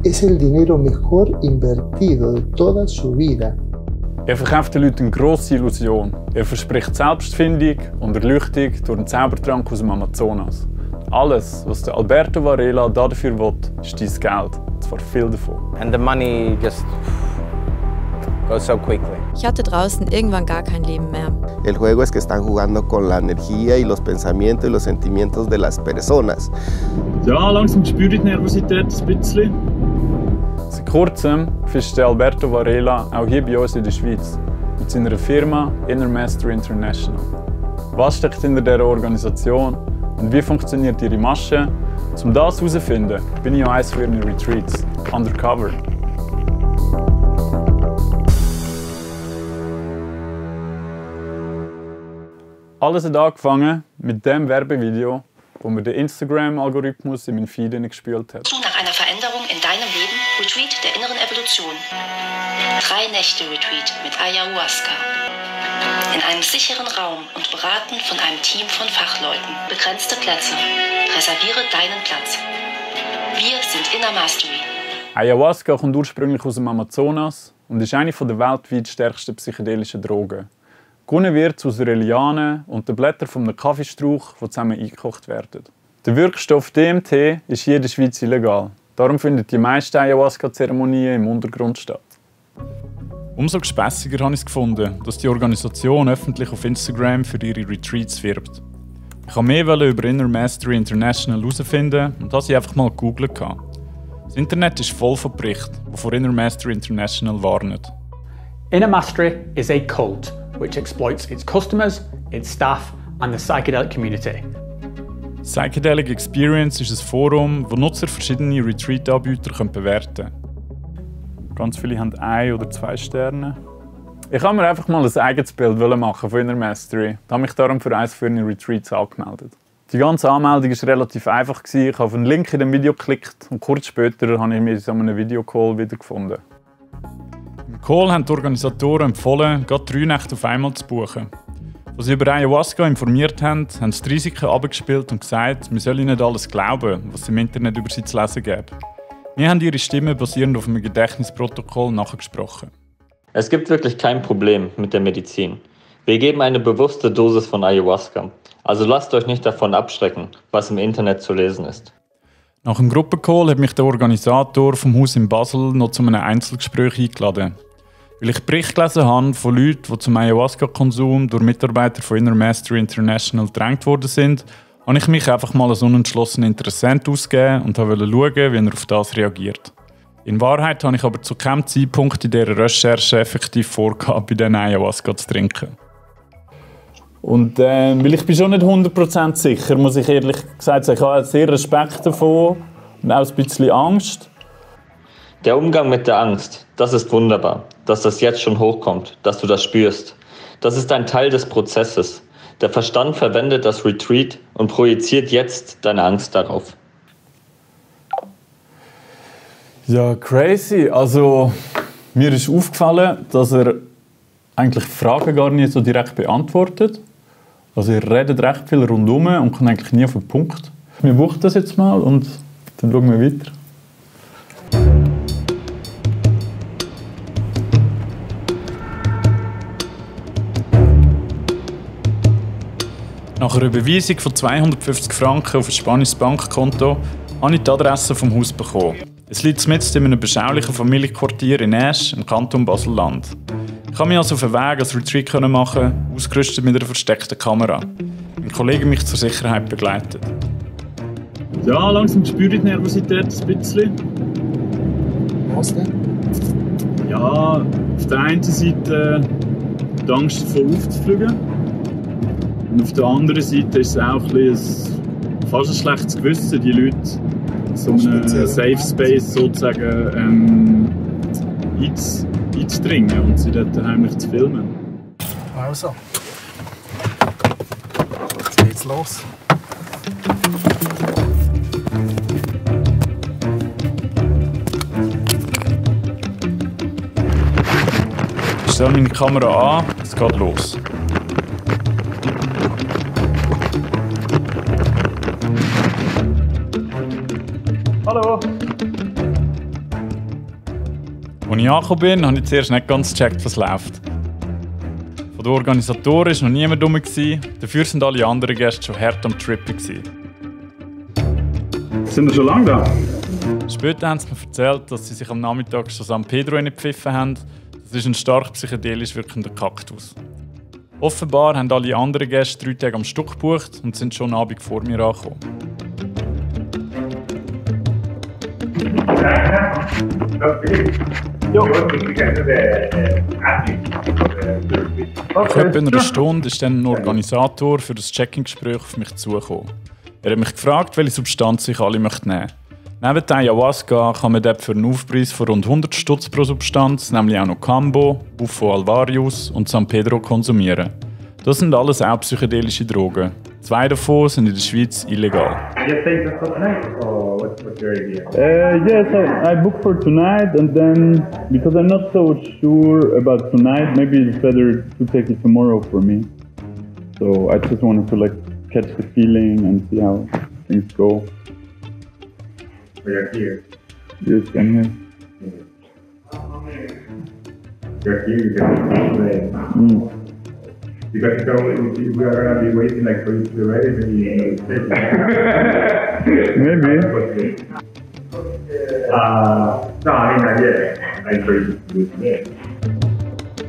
es el dinero mejor invertido de toda su vida. Verkauft den Leuten eine grosse Illusion. Verspricht Selbstfindung und Erleuchtung durch einen Zaubertrank aus dem Amazonas. Alles, was der Alberto Varela dafür will, ist dein Geld. Und zwar viel davon. And the money just goes so quickly. Ich hatte draußen irgendwann gar kein Leben mehr. El juego es que están jugando con la energía y los pensamientos y los sentimientos de las personas. Ja, langsam spüre ich die Nervosität ein bisschen. Seit kurzem fischt Alberto Varela auch hier bei uns in der Schweiz mit seiner Firma Inner Mastery International. Was steckt hinter dieser Organisation und wie funktioniert ihre Masche? Um das herauszufinden, bin ich an eines für ihre Retreats, undercover. Alles hat angefangen mit dem Werbevideo, wo mir der Instagram-Algorithmus in meinen Feed gespült hat. Nach einer Veränderung in deinem Leben, Retreat der inneren Evolution. 3 Nächte Retreat mit Ayahuasca. In einem sicheren Raum und beraten von einem Team von Fachleuten. Begrenzte Plätze. Reserviere deinen Platz. Wir sind Inner Mastery. Ayahuasca kommt ursprünglich aus dem Amazonas und ist eine der weltweit stärksten psychedelischen Drogen. Gewonnen wird aus der Liane und den Blättern von einem Kaffeestrauch, die zusammen eingekocht werden. Der Wirkstoff DMT ist hier in der Schweiz illegal. Darum finden die meisten Ayahuasca-Zeremonien im Untergrund statt. Umso gespässiger habe ich es gefunden, dass die Organisation öffentlich auf Instagram für ihre Retreats wirbt. Ich wollte mehr über Inner Mastery International herausfinden und das ich einfach mal gegoogelt. Das Internet ist voll von Berichten, die vor Inner Mastery International warnen. Inner Mastery is a cult which exploits its customers, its staff and the psychedelic community. Psychedelic Experience ist ein Forum, wo Nutzer verschiedene Retreat-Anbieter bewerten können. Ganz viele haben 1 oder 2 Sterne. Ich habe mir einfach mal ein eigenes Bild machen von Inner Mastery. Ich habe mich darum für eines für eine Retreats angemeldet. Die ganze Anmeldung war relativ einfach. Ich habe auf einen Link in dem Video geklickt und kurz später habe ich mich in so einem Videocall wiedergefunden. Im Call haben die Organisatoren empfohlen, gerade 3 Nächte auf einmal zu buchen. Als sie über Ayahuasca informiert haben, haben sie die Risiken abgespielt und gesagt, wir sollen nicht alles glauben, was es im Internet über sie zu lesen gibt. Wir haben ihre Stimme basierend auf einem Gedächtnisprotokoll nachgesprochen. Es gibt wirklich kein Problem mit der Medizin. Wir geben eine bewusste Dosis von Ayahuasca. Also lasst euch nicht davon abschrecken, was im Internet zu lesen ist. Nach dem Gruppencall hat mich der Organisator vom Haus in Basel noch zu einem Einzelgespräch eingeladen. Weil ich Berichte gelesen habe von Leuten, die zum Ayahuasca-Konsum durch Mitarbeiter von Inner Mastery International gedrängt worden sind, habe ich mich einfach mal als unentschlossener Interessent ausgegeben und wollte schauen, wie er auf das reagiert. In Wahrheit habe ich aber zu keinem Zeitpunkt in dieser Recherche effektiv vorgehabt, bei diesen Ayahuasca zu trinken. Und weil ich bin schon nicht 100% sicher, muss ich ehrlich gesagt sagen, ich habe sehr Respekt davon und auch ein bisschen Angst. Der Umgang mit der Angst, das ist wunderbar, dass das jetzt schon hochkommt, dass du das spürst. Das ist ein Teil des Prozesses. Der Verstand verwendet das Retreat und projiziert jetzt deine Angst darauf. Ja, crazy. Also, mir ist aufgefallen, dass er eigentlich Fragen gar nicht so direkt beantwortet. Also, er redet recht viel rundherum und kommt eigentlich nie auf den Punkt. Wir buchen das jetzt mal und dann schauen wir weiter. Nach einer Überweisung von 250 Franken auf ein spanisches Bankkonto habe ich die Adresse vom Haus bekommen. Es liegt mitten in einem beschaulichen Familienquartier in Aesch, im Kanton Basel-Land. Ich konnte mich also auf den Weg als Retreat machen, ausgerüstet mit einer versteckten Kamera. Mein Kollege mich zur Sicherheit begleitet. Ja, langsam spüre ich die Nervosität ein bisschen. Was denn? Ja, auf der einen Seite die Angst davor aufzufliegen. Und auf der anderen Seite ist es auch fast ein schlechtes Gewissen, die Leute so einen Safe Space sozusagen einzudringen und sie dort heimlich zu filmen. Also, jetzt geht's los. Ich stelle meine Kamera an, es geht los. Hallo. Als ich angekommen bin, habe ich zuerst nicht ganz gecheckt, was läuft. Von den Organisatoren war noch niemand rum, dafür waren alle anderen Gäste schon hart am Trippen. Sind wir schon lange da? Später haben sie mir erzählt, dass sie sich am Nachmittag schon San Pedro reingepfiffen haben. Das ist ein stark psychedelisch wirkender Kaktus. Offenbar haben alle anderen Gäste 3 Tage am Stück gebucht und sind schon am Abend vor mir angekommen. Nach etwa einer Stunde ist dann ein Organisator für das Check-in-Gespräch auf mich zugekommen. Er hat mich gefragt, welche Substanz ich alle nehmen möchte. Neben der Ayahuasca kann man dort für einen Aufpreis von rund 100 Stutz pro Substanz, nämlich auch noch Cambo, Bufo alvarius und San Pedro konsumieren. Das sind alles auch psychedelische Drogen. 2 davon sind in der Schweiz illegal. Yes, I booked for tonight, and then because I'm not so sure about tonight, maybe it's better to take it tomorrow for me. So I just wanted to catch the feeling and see how things go. You're here. Yes, I'm here. You're here, you can Because we are going to be waiting for you to be ready, Maybe. No, I mean, yeah. I'm ready to do it.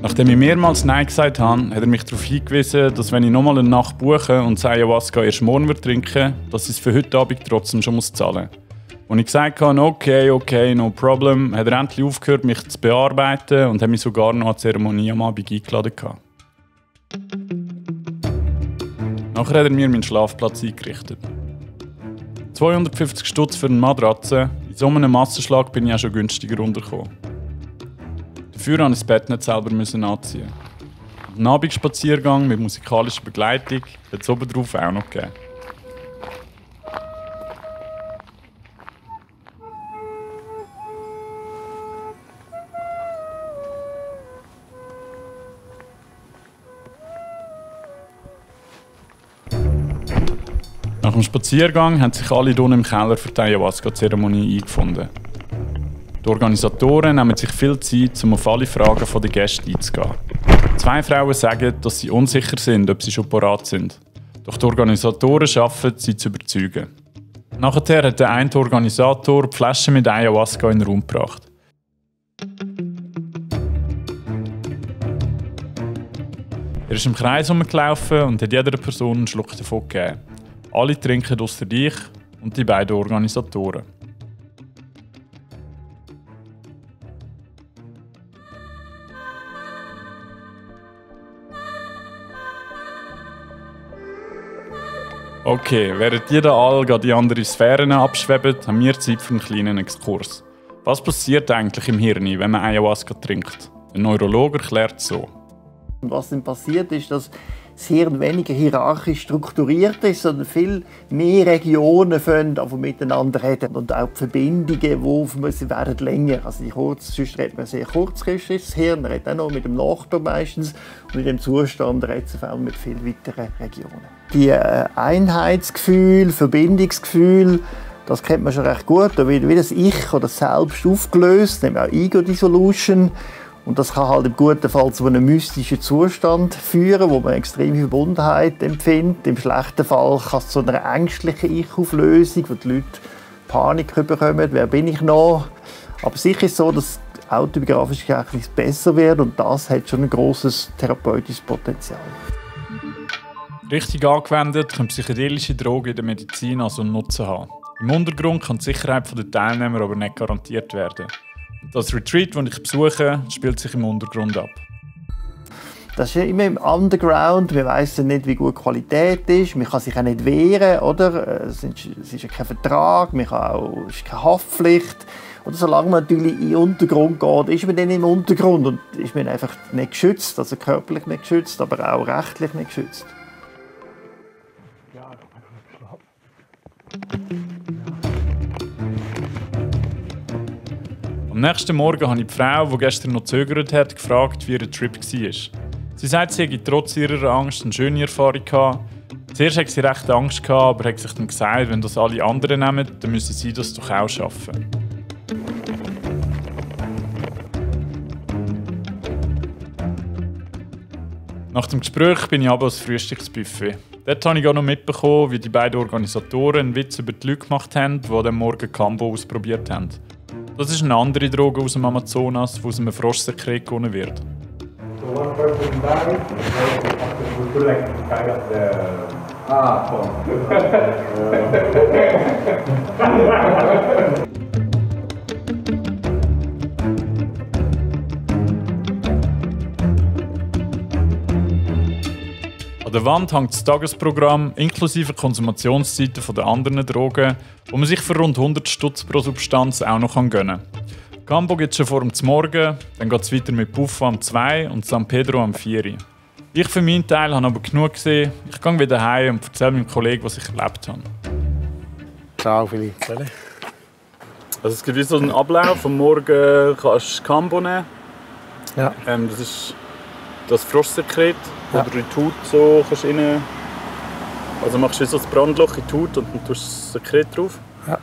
Nachdem ich mehrmals Nein gesagt habe, hat er mich darauf hingewiesen, dass wenn ich nochmal eine Nacht buche und das Ayahuasca erst morgen trinken, dass ich es für heute Abend trotzdem schon zahlen muss. Als ich gesagt habe, okay, no problem, hat er endlich aufgehört, mich zu bearbeiten und hat mich sogar noch an die Zeremonie am Abend eingeladen. Nachher hat er mir meinen Schlafplatz eingerichtet. 250 Stutz für eine Matratze, in so einem Massenschlag bin ich auch schon günstiger runtergekommen. Dafür musste ich das Bett nicht selber anziehen. Einen Abendspaziergang mit musikalischer Begleitung hat es obendrauf auch noch gegeben. Nach dem Spaziergang haben sich alle hier im Keller für die Ayahuasca-Zeremonie eingefunden. Die Organisatoren nehmen sich viel Zeit, um auf alle Fragen der Gäste einzugehen. 2 Frauen sagen, dass sie unsicher sind, ob sie schon parat sind. Doch die Organisatoren schaffen, sie zu überzeugen. Nachher hat der eine Organisator die Flasche mit Ayahuasca in den Raum gebracht. Er ist im Kreis herumgelaufen und hat jeder Person einen Schluck davon gegeben. Alle trinken ausser dich und die beiden Organisatoren. Okay, während die da alle die anderen Sphären abschweben, haben wir Zeit für einen kleinen Exkurs. Was passiert eigentlich im Hirn, wenn man Ayahuasca trinkt? Ein Neurologe erklärt es so. Was dann passiert ist, dass das Hirn weniger hierarchisch strukturiert ist, sondern viel mehr Regionen miteinander reden. Und auch die Verbindungen, die werden länger. Also sonst redet man sehr kurzfristig. Das Hirn redet auch noch mit dem Nachbar meistens. Und in diesem Zustand redet es auch mit viel weiteren Regionen. Die Einheitsgefühl, Verbindungsgefühl, das kennt man schon recht gut. Da wird wie das Ich oder das Selbst aufgelöst, nämlich auch Ego-Dissolution. Und das kann halt im guten Fall zu einem mystischen Zustand führen, wo man extreme Verbundenheit empfindet. Im schlechten Fall kann es zu einer ängstlichen Ich-Auflösung, wo die Leute Panik bekommen. Wer bin ich noch? Aber sicher ist es so, dass autobiografisches Gedächtnis besser wird und das hat schon ein grosses therapeutisches Potenzial. Richtig angewendet können psychedelische Drogen in der Medizin also einen Nutzen haben. Im Untergrund kann die Sicherheit der Teilnehmer aber nicht garantiert werden. Das Retreat, das ich besuche, spielt sich im Untergrund ab. Das ist ja immer im Underground. Man weiss ja nicht, wie gut die Qualität ist. Man kann sich auch nicht wehren, oder? Es ist ja kein Vertrag, es ist keine Haftpflicht. Oder solange man natürlich in den Untergrund geht, ist man dann im Untergrund und ist man einfach nicht geschützt, also körperlich nicht geschützt, aber auch rechtlich nicht geschützt. Am nächsten Morgen habe ich die Frau, die gestern noch gezögert hat, gefragt, wie ihr Trip war. Sie sagt, sie hätte trotz ihrer Angst eine schöne Erfahrung gehabt. Zuerst hatte sie recht Angst gehabt, aber hat sich dann gesagt, wenn das alle anderen nehmen, dann müssen sie das doch auch schaffen. Nach dem Gespräch bin ich aber ans Frühstücksbuffet. Dort habe ich auch noch mitbekommen, wie die beiden Organisatoren einen Witz über die Leute gemacht haben, die am Morgen Cambo ausprobiert haben. Das ist eine andere Droge aus dem Amazonas, die aus einem Froschsekret gewonnen wird. So one person dies, we put like kind of the An der Wand hängt das Tagesprogramm inklusive Konsumationszeiten der anderen Drogen, wo man sich für rund 100 Stutz pro Substanz auch noch gönnen kann. Cambo gibt es schon vor dem Morgen, dann geht es weiter mit Puffo am 2 und San Pedro am 4. Ich für meinen Teil habe aber genug gesehen. Ich gehe wieder heim und erzähle meinem Kollegen, was ich erlebt habe. Ciao, Philipp. Also es gibt wie so einen Ablauf. Am Morgen kannst du Cambo nehmen. Ja. Das ist das Froschsekret, ja. Oder in die Haut so kannst du rein. Also machst du so ein Brandloch in die Haut und dann tust du das Sekret drauf. Ja.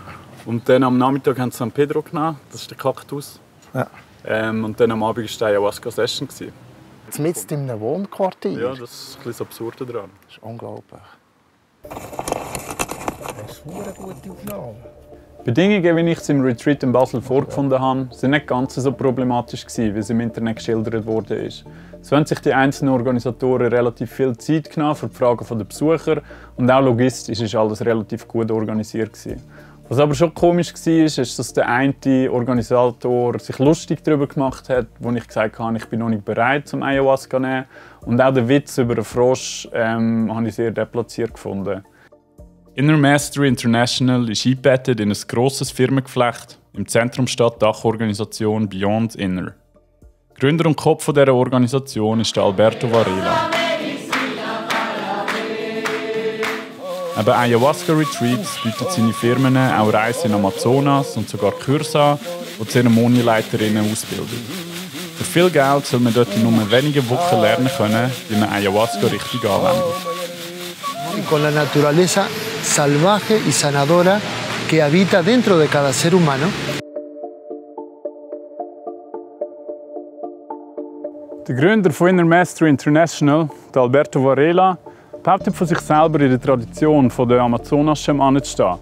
Und dann am Nachmittag haben sie San Pedro genommen, das ist der Kaktus. Ja. Und dann am Abend war der Ayahuasca-Session. Jetzt mitten in einem Wohnquartier? Ja, das ist ein bisschen das Absurde daran. Das ist unglaublich. Das ist eine gute Aufnahme. Die Bedingungen, wie ich sie im Retreat in Basel vorgefunden habe, sind nicht ganz so problematisch gewesen, wie es im Internet geschildert wurde. So haben sich die einzelnen Organisatoren relativ viel Zeit genommen für die Fragen der Besucher und auch logistisch ist alles relativ gut organisiert gewesen. Was aber schon komisch war, ist, dass der eine Organisator sich lustig darüber gemacht hat, wo ich gesagt habe, ich bin noch nicht bereit zum Ayahuasca zu nehmen. Und auch der Witz über den Frosch habe ich sehr deplatziert gefunden. Inner Mastery International ist eingebettet in ein grosses Firmengeflecht. Im Zentrum steht die Dachorganisation Beyond Inner. Gründer und Kopf dieser Organisation ist Alberto Varela. Neben Ayahuasca-Retreats bietet seine Firmen auch Reisen in Amazonas und sogar Kurse an, die Zeremonieleiterinnen ausbilden. Für viel Geld soll man dort in nur wenigen Wochen lernen können, wie man Ayahuasca richtig anwendet. Con la naturaleza salvaje y sanadora que habita dentro de cada ser humano. Der Gründer von Inner Mastery International, Alberto Varela, behauptet von sich selber in der Tradition der Amazonas-Schamanen zu stehen.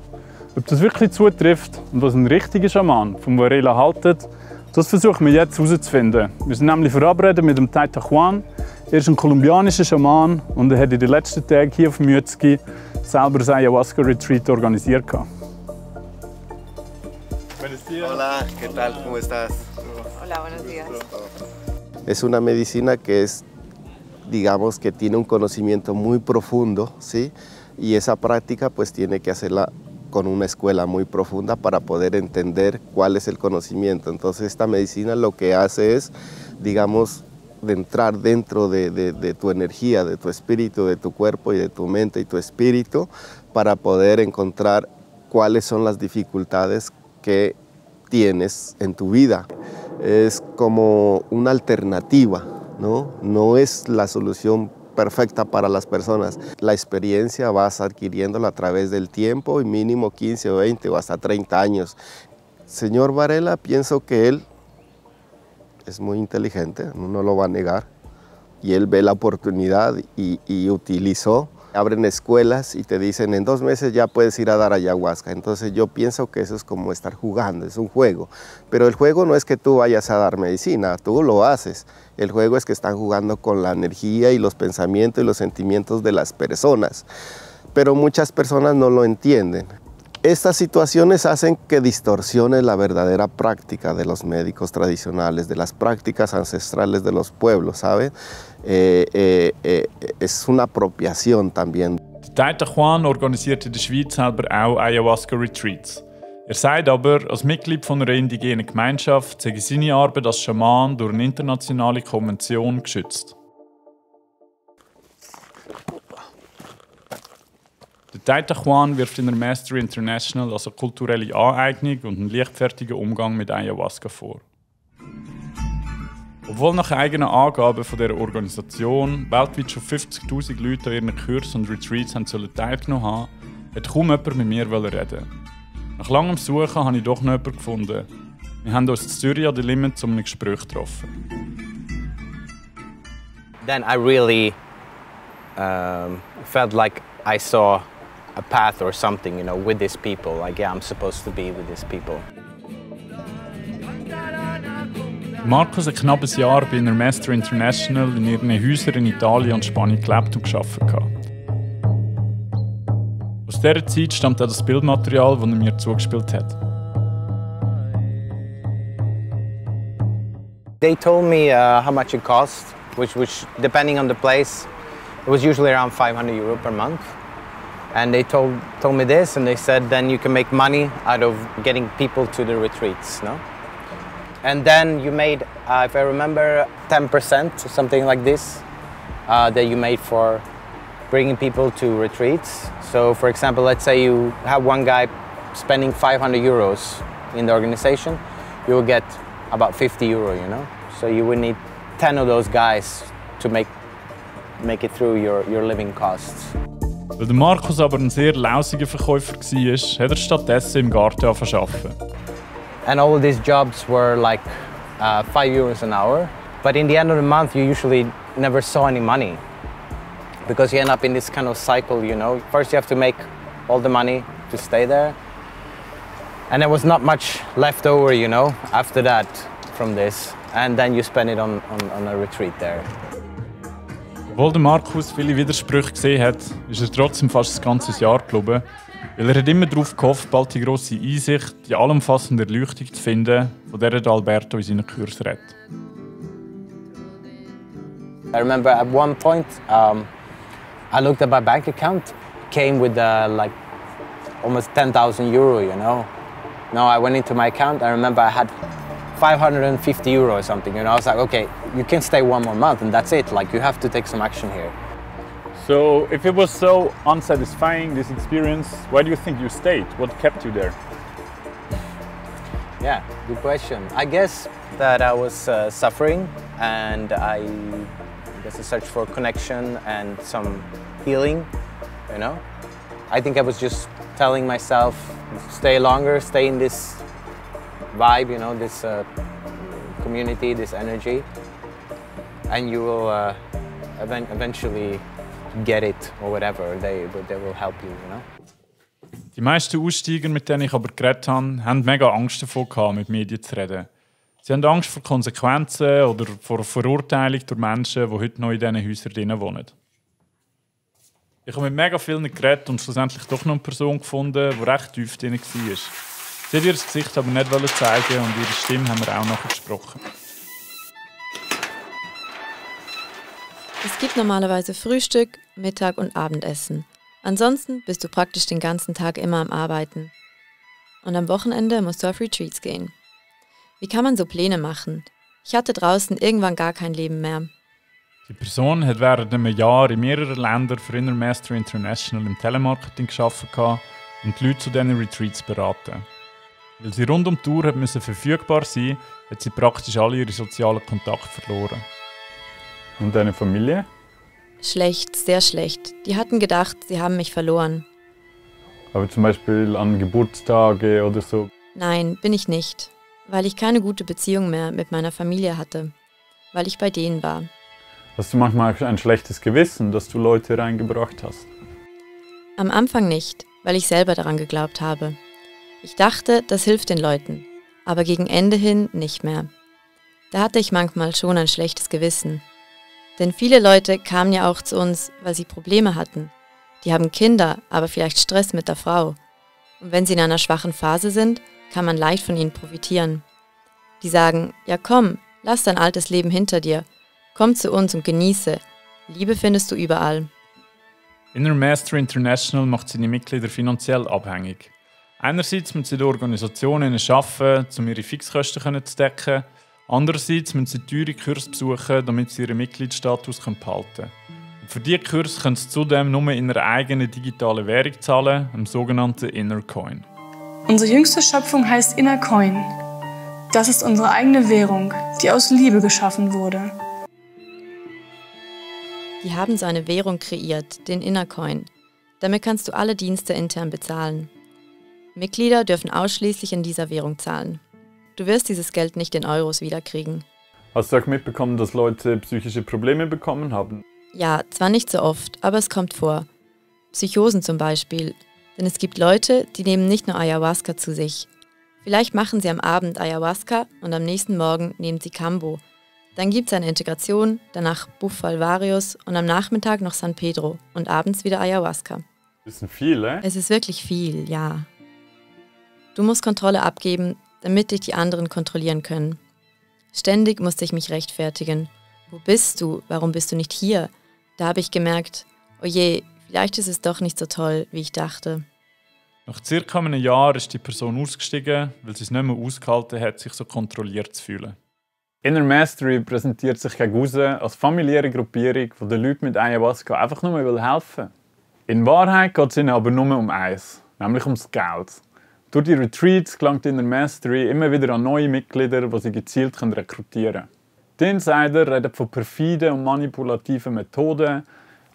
Ob das wirklich zutrifft und was ein richtiger Schaman von Varela haltet, das versuchen wir jetzt herauszufinden. Wir sind nämlich verabredet mit dem Taita Juan. Er ist ein kolumbianischer Schaman und er hat in den letzten Tagen hier auf Mützki selber ein Ayahuasca-Retreat organisiert. Hola, ¿qué tal? ¿Cómo estás? Hola, buenos días. Es una medicina que es, digamos, que tiene un conocimiento muy profundo, ¿sí? Y esa práctica pues tiene que hacerla con una escuela muy profunda para poder entender cuál es el conocimiento. Entonces esta medicina lo que hace es, digamos, de entrar dentro de tu energía, de tu espíritu, de tu cuerpo y de tu mente y tu espíritu para poder encontrar cuáles son las dificultades que tienes en tu vida. Es como una alternativa, ¿no? No es la solución perfecta para las personas. La experiencia vas adquiriéndola a través del tiempo y mínimo 15 o 20 o hasta 30 años. Señor Varela, pienso que él es muy inteligente, no lo va a negar, y él ve la oportunidad y utilizó. Abren escuelas y te dicen en 2 meses ya puedes ir a dar ayahuasca. Entonces yo pienso que eso es como estar jugando, es un juego. Pero el juego no es que tú vayas a dar medicina, tú lo haces. El juego es que están jugando con la energía y los pensamientos y los sentimientos de las personas. Pero muchas personas no lo entienden. Estas situaciones hacen que distorsione la verdadera práctica de los médicos tradicionales, de las prácticas ancestrales de los pueblos, ¿saben? Es una apropiación también. Taita Juan organisiert in der Schweiz selber auch Ayahuasca-Retreats. Er sagt aber, als Mitglied von einer indigenen Gemeinschaft sei seine Arbeit als Schaman durch eine internationale Konvention geschützt. Der Taita Juan wirft in der Mastery International also kulturelle Aneignung und einen leichtfertigen Umgang mit Ayahuasca vor. Obwohl nach eigenen Angaben von dieser Organisation weltweit schon 50'000 Leute an ihren Kursen und Retreats teilgenommen haben, hat kaum jemand mit mir reden. Nach langem Suchen habe ich doch noch jemanden gefunden. Wir haben uns in Zürich an der Limit zu einem Gespräch getroffen. then I really felt like I saw a path or something, you know, with these people. Like, yeah, I'm supposed to be with these people. Marcus hat knapp ein Jahr bei einer Master International in ihren Häusern in Italien und Spanien gelebt und gearbeitet. Aus dieser Zeit stammt auch das Bildmaterial, das er mir zugespielt hat. They told me how much it cost, which depending on the place, it was usually around 500 euro per month. And they told me this, and they said then you can make money out of getting people to the retreats, no? And then you made, if I remember, 10% or something like this that you made for bringing people to retreats. So, for example, let's say you have one guy spending 500 euros in the organization, you will get about 50 euro, you know? So you would need 10 of those guys to make it through your living costs. Weil der Marcus aber ein sehr lausiger Verkäufer war, hat er stattdessen im Garten arbeiten. And all of these jobs were like 5 euros an hour. But in the end of the month, you usually never saw any money. Because you end up in this kind of cycle, you know. First you have to make all the money to stay there. And there was not much left over, you know, after that from this. And then you spend it on a retreat there. Obwohl der Marcus viele Widersprüche gesehen hat, ist er trotzdem fast das ganze Jahr geblieben, weil er hat immer darauf gehofft, bald die grosse Einsicht, die allumfassende Erleuchtung zu finden, von der Alberto in seinen Kursen redet. I remember at one point, I looked at my bank account, came with like almost 10,000 euro, you know. Now I went into my account, I remember I had 550 euro or something, you know. I was like, okay, you can stay one more month and that's it. Like, you have to take some action here. So, if it was so unsatisfying, this experience, why do you think you stayed? What kept you there? Yeah, good question. I guess that I was suffering, and I guess I searched for connection and some healing, you know. I think I was just telling myself, stay longer, stay in this vibe, you know, this community, this energy, and you will eventually get it or whatever. They will help you, you know. Die meisten Aussteiger, mit denen ich aber geredet habe, haben mega Angst davor gehabt, mit Medien zu reden. Sie haben Angst vor Konsequenzen oder vor Verurteilung durch Menschen, die heute noch in diesen Häusern drinnen wohnen. Ich habe mit mega vielen geredet und schlussendlich doch noch eine Person gefunden, die recht tief drin war. Sie hat ihr Gesicht aber nicht zeigen und ihre Stimme haben wir auch nachher gesprochen. Es gibt normalerweise Frühstück, Mittag und Abendessen. Ansonsten bist du praktisch den ganzen Tag immer am Arbeiten. Und am Wochenende musst du auf Retreats gehen. Wie kann man so Pläne machen? Ich hatte draußen irgendwann gar kein Leben mehr. Die Person hat während einem Jahr in mehreren Ländern für Inner Master International im Telemarketing gearbeitet und die Leute zu diesen Retreats beraten. Weil sie rund um die Tour verfügbar sein musste, hat sie praktisch alle ihre sozialen Kontakte verloren. Und deine Familie? Schlecht, sehr schlecht. Die hatten gedacht, sie haben mich verloren. Aber zum Beispiel an Geburtstage oder so? Nein, bin ich nicht. Weil ich keine gute Beziehung mehr mit meiner Familie hatte. Weil ich bei denen war. Hast du manchmal ein schlechtes Gewissen, dass du Leute reingebracht hast? Am Anfang nicht, weil ich selber daran geglaubt habe. Ich dachte, das hilft den Leuten. Aber gegen Ende hin nicht mehr. Da hatte ich manchmal schon ein schlechtes Gewissen. Denn viele Leute kamen ja auch zu uns, weil sie Probleme hatten. Die haben Kinder, aber vielleicht Stress mit der Frau. Und wenn sie in einer schwachen Phase sind, kann man leicht von ihnen profitieren. Die sagen, ja komm, lass dein altes Leben hinter dir. Komm zu uns und genieße. Liebe findest du überall. Inner Master International macht seine Mitglieder finanziell abhängig. Einerseits müssen sie in Organisationen arbeiten, um ihre Fixkosten zu decken. Andererseits müssen sie teure Kurse besuchen, damit sie ihren Mitgliedsstatus behalten können. Und für diese Kurse können sie zudem nur in einer eigenen digitalen Währung zahlen, einem sogenannten Inner Coin. Unsere jüngste Schöpfung heißt Inner Coin. Das ist unsere eigene Währung, die aus Liebe geschaffen wurde. Die haben so eine Währung kreiert, den Inner Coin. Damit kannst du alle Dienste intern bezahlen. Mitglieder dürfen ausschließlich in dieser Währung zahlen. Du wirst dieses Geld nicht in Euros wiederkriegen. Hast du auch mitbekommen, dass Leute psychische Probleme bekommen haben? Ja, zwar nicht so oft, aber es kommt vor. Psychosen zum Beispiel. Denn es gibt Leute, die nehmen nicht nur Ayahuasca zu sich. Vielleicht machen sie am Abend Ayahuasca und am nächsten Morgen nehmen sie Cambo. Dann gibt es eine Integration, danach Bufalvarius und am Nachmittag noch San Pedro und abends wieder Ayahuasca. Das ist viel, Es ist wirklich viel, ja. Du musst Kontrolle abgeben, damit dich die anderen kontrollieren können. Ständig musste ich mich rechtfertigen. Wo bist du? Warum bist du nicht hier? Da habe ich gemerkt, oh je, vielleicht ist es doch nicht so toll, wie ich dachte. Nach circa einem Jahr ist die Person ausgestiegen, weil sie es nicht mehr ausgehalten hat, sich so kontrolliert zu fühlen. Inner Mastery präsentiert sich gegen aussen als familiäre Gruppierung, die den Leuten mit Ayahuasca einfach nur helfen will. In Wahrheit geht es ihnen aber nur um eins, nämlich ums Geld. Durch die Retreats gelangt Inner Mastery immer wieder an neue Mitglieder, die sie gezielt rekrutieren können. Die Insider reden von perfiden und manipulativen Methoden.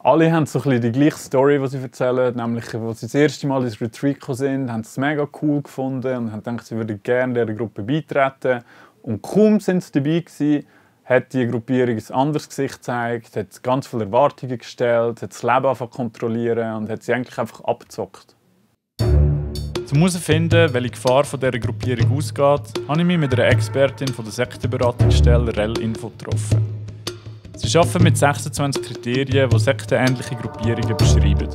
Alle haben so ein bisschen die gleiche Story, die sie erzählen, nämlich als sie das erste Mal ins Retreat gekommen sind, haben sie es mega cool gefunden und haben gedacht, sie würden gerne dieser Gruppe beitreten. Und kaum sind sie dabei gewesen, hat die Gruppierung ein anderes Gesicht gezeigt, hat ganz viele Erwartungen gestellt, hat das Leben angefangen zu kontrollieren und hat sie eigentlich einfach abgezockt. Um herauszufinden, welche Gefahr von dieser Gruppierung ausgeht, habe ich mich mit einer Expertin von der Sektenberatungsstelle REL-Info getroffen. Sie arbeiten mit 26 Kriterien, die sektenähnliche Gruppierungen beschreiben.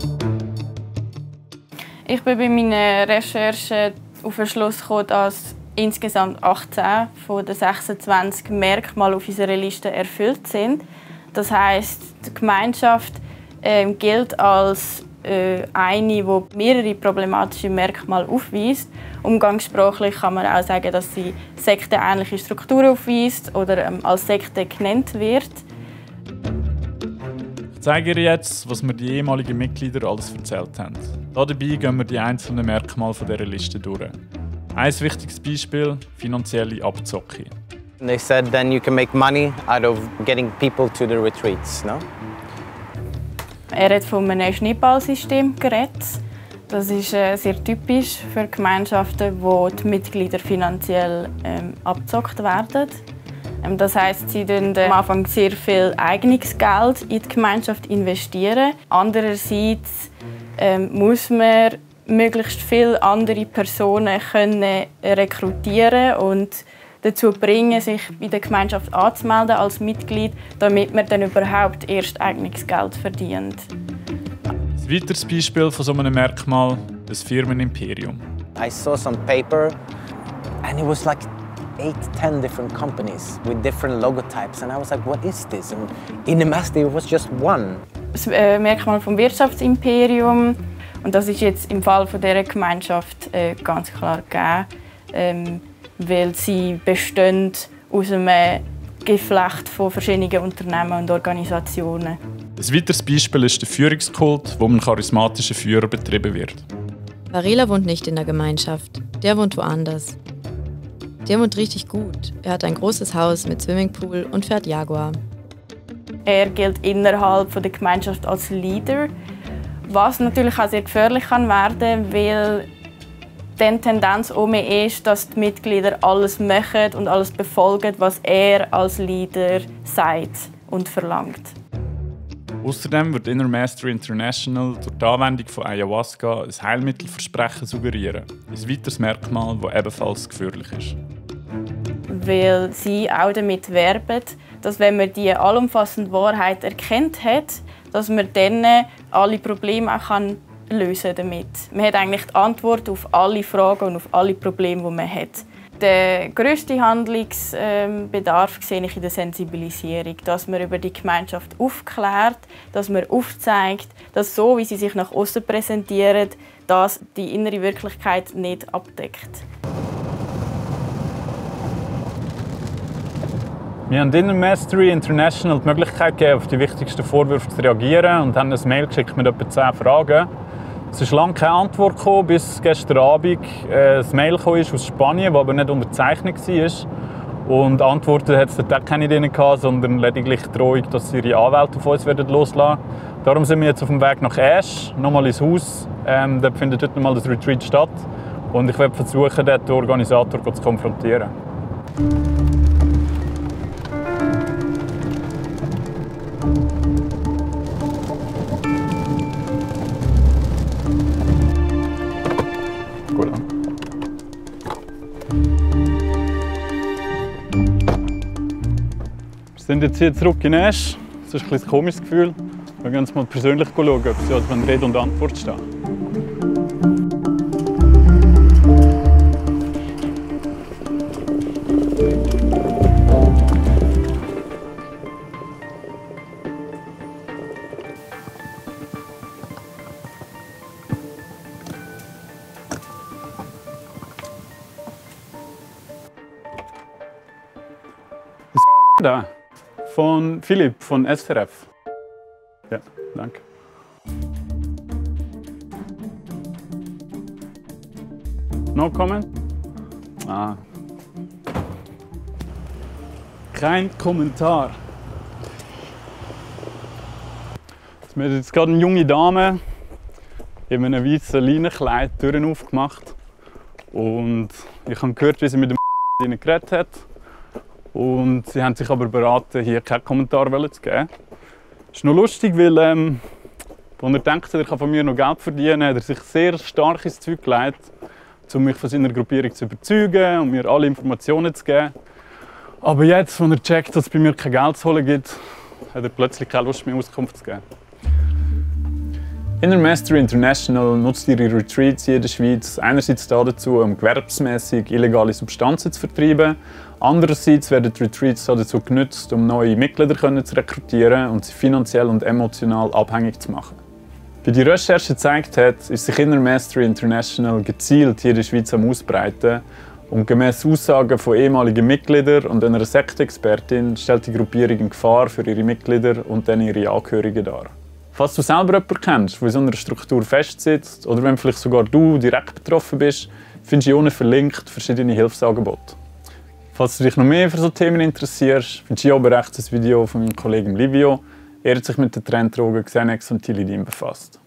Ich bin bei meiner Recherche auf den Schluss gekommen, dass insgesamt 18 von den 26 Merkmale auf unserer Liste erfüllt sind. Das heisst, die Gemeinschaft gilt als eine, die mehrere problematische Merkmale aufweist. Umgangssprachlich kann man auch sagen, dass sie sektenähnliche Strukturen aufweist oder als Sekte genannt wird. Ich zeige dir jetzt, was mir die ehemaligen Mitglieder alles erzählt haben. Dabei gehen wir die einzelnen Merkmale dieser Liste durch. Ein wichtiges Beispiel: finanzielle Abzocke. They said then you can make money out of getting people to the retreats, no? Er hat von einem Schneeballsystem geredet. Das ist sehr typisch für Gemeinschaften, wo die Mitglieder finanziell abgezockt werden. Das heisst, sie investieren am Anfang sehr viel eigenes Geld in die Gemeinschaft investieren. Andererseits muss man möglichst viele andere Personen können rekrutieren und dazu bringen, sich bei der Gemeinschaft anzumelden als Mitglied, damit man dann überhaupt erst eigenes Geld verdient. Ein weiteres Beispiel von so einem Merkmal: das Firmenimperium. I saw some paper and it was like 8-10 different companies with different logotypes and I was like, what is this? And Inner Mastery was just one. Das Merkmal vom Wirtschaftsimperium, und das ist jetzt im Fall von dieser Gemeinschaft ganz klar gegeben, weil sie bestehen aus einem Geflecht von verschiedenen Unternehmen und Organisationen. Ein weiteres Beispiel ist der Führungskult, wo mit charismatischen Führern betrieben wird. Varela wohnt nicht in der Gemeinschaft, der wohnt woanders. Der wohnt richtig gut. Er hat ein großes Haus mit Swimmingpool und fährt Jaguar. Er gilt innerhalb der Gemeinschaft als Leader, was natürlich auch sehr gefährlich kann werden, weil die Tendenz ist, dass die Mitglieder alles machen und alles befolgen, was er als Leader sagt und verlangt. Außerdem wird Inner Mastery International durch die Anwendung von Ayahuasca ein Heilmittelversprechen suggerieren. Ein weiteres Merkmal, das ebenfalls gefährlich ist. Weil sie auch damit werben, dass wenn man die allumfassende Wahrheit erkannt hat, dass man dann alle Probleme auch lösen damit. Man hat eigentlich die Antwort auf alle Fragen und auf alle Probleme, die man hat. Der grösste Handlungsbedarf sehe ich in der Sensibilisierung, dass man über die Gemeinschaft aufklärt, dass man aufzeigt, dass so, wie sie sich nach außen präsentieren, das die innere Wirklichkeit nicht abdeckt. Wir haben Inner Mastery International die Möglichkeit gegeben, auf die wichtigsten Vorwürfe zu reagieren und haben ein Mail geschickt mit etwa 10 Fragen. Es ist lange keine Antwort gekommen, bis gestern Abend ein Mail aus Spanien, das aber nicht unterzeichnet war. Und Antworten hat es dort keine drin gehabt, sondern lediglich die Drohung, dass sie ihre Anwälte auf uns loslassen werden. Darum sind wir jetzt auf dem Weg nach Ash, nochmal ins Haus. Dort findet heute nochmal das Retreat statt. Und ich werde versuchen, dort den Organisator zu konfrontieren. sind jetzt hier zurück in Esch. Das ist ein komisches Gefühl. Wir gehen uns mal persönlich schauen, ob sie also Rede und Antwort stehen. Da, von Philipp von SRF. Ja, danke. No comment? Ah. Kein Kommentar. Mir hat jetzt gerade eine junge Dame in einem weißen Leinenkleid die Türen aufgemacht. Und ich habe gehört, wie sie mit dem ihnen geredet hat. Und sie haben sich aber beraten, hier keinen Kommentar zu geben. Es ist noch lustig, weil als er denkt, er kann von mir noch Geld verdienen, hat er sich sehr stark ins Zeug gelegt, um mich von seiner Gruppierung zu überzeugen und mir alle Informationen zu geben. Aber jetzt, als er checkt, dass es bei mir kein Geld zu holen gibt, hat er plötzlich keine Lust mehr, Auskunft zu geben. Inner Mastery International nutzt ihre Retreats hier in der Schweiz einerseits dazu, um gewerbsmässig illegale Substanzen zu vertreiben. Andererseits werden die Retreats dazu genutzt, um neue Mitglieder zu rekrutieren und sie finanziell und emotional abhängig zu machen. Wie die Recherche gezeigt hat, ist sich Inner Mastery International gezielt hier in der Schweiz am Ausbreiten. Und gemäss Aussagen von ehemaligen Mitgliedern und einer Sektenexpertin stellt die Gruppierung eine Gefahr für ihre Mitglieder und dann ihre Angehörigen dar. Falls du selber jemanden kennst, der in so einer Struktur festsitzt, oder wenn vielleicht sogar du direkt betroffen bist, findest du hier unten verlinkt verschiedene Hilfsangebote. Falls du dich noch mehr für solche Themen interessierst, findest du hier oben rechts ein Video von meinem Kollegen Livio. Er hat sich mit den Trenddrogen Xanax und Tilidin befasst.